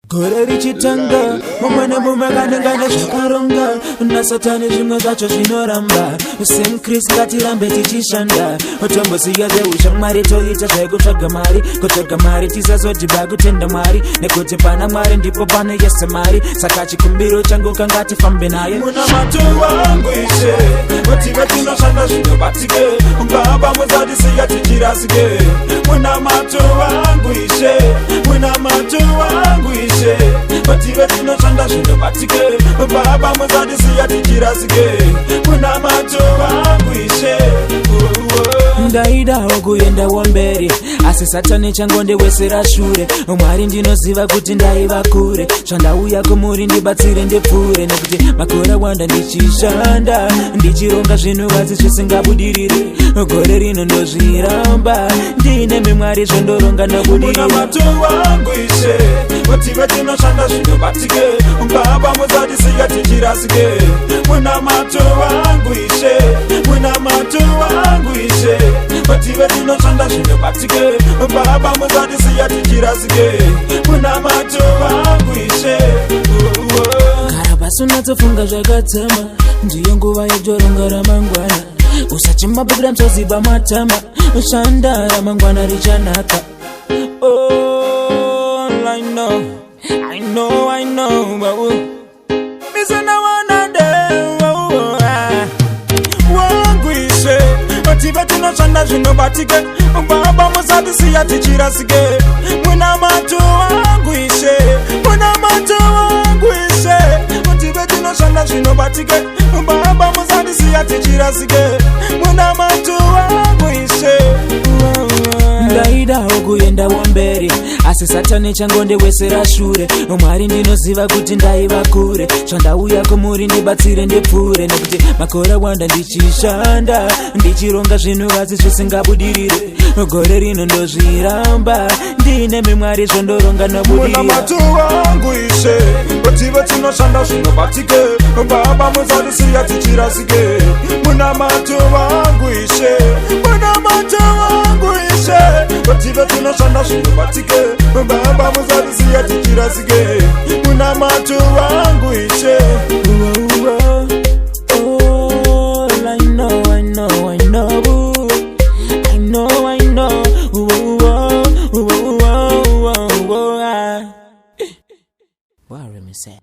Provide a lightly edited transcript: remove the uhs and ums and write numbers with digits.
Gore richitanga mumwe mumakanengane zvakaronga nasatani zvimwe zvacho zvinoramba same Chris ngatirambe tichishanda tombosiya zveushamwari toita zvekutsvaga mari kutsvaga mari tisazodhiba kutenda mwari nekuti pana mwari ndipo pane yese mari saka chikumbiro changu kangatifambe naye Munamato wangu ishe tive tinoshanda zvinobatike ungaba muzadisiya tichirasike Munamato wangu ishe Munamato wangu ishe tive tinoshanda zvinobatike baba muzadisiya tichirasike Munamato wangu ishe ndaidawo kuendawo mberi asi satani changondewesera shure mwari ndinoziva kuti ndaiva kure zvandauya kumuri ndibatsire ndipfure nekuti makore wanda ndichishanda ndichironga zvinhu asi zvisingabudirire gore rino ndozviramba ndine mwari zvandoronga nabudirira Munamato wangu ishe tive tinoshanda zvinobatike baba muzadisiya tichirasike Munamato wangu ishe Munamato wangu ishe tive tinoshanda zvinobatike baba muzadisiya tichirasike Munamato wangu ishe Gara basi unatsofunga zvakatsama ndiyo nguva yekutoronga ramangwana usachimabukira msoziba matama shanda ramangwana richanaka I know Misana wanade wangu ishe tive tinoshanda zvinobatike baba muzadisiya tichirasike Munamato wangu ishe Munamato wangu ishe tive tinoshanda zvinobatike baba muzadisiya tichirasike Munamato wangu ishe ndaidawo kuendawo mberi asi satani changondewesera shure mwari ndinoziva kuti ndaiva kure zvandauya kumuri ndibatsire ndipfure nekuti makore wanda ndichishanda ndichironga zvinhu asi zvisingabudirire gore rino ndozviramba ndine mwari zvandoronga nabudirira Munamato wangu ishe tive tinoshanda zvinobatike baba muzadisiya tichirasike Munamato wangu ishe Munamato wangu ishe tive tinoshanda zvinobatike baba muzadisiya tichirasike Munamato wangu ishe I know. Wow, let me say.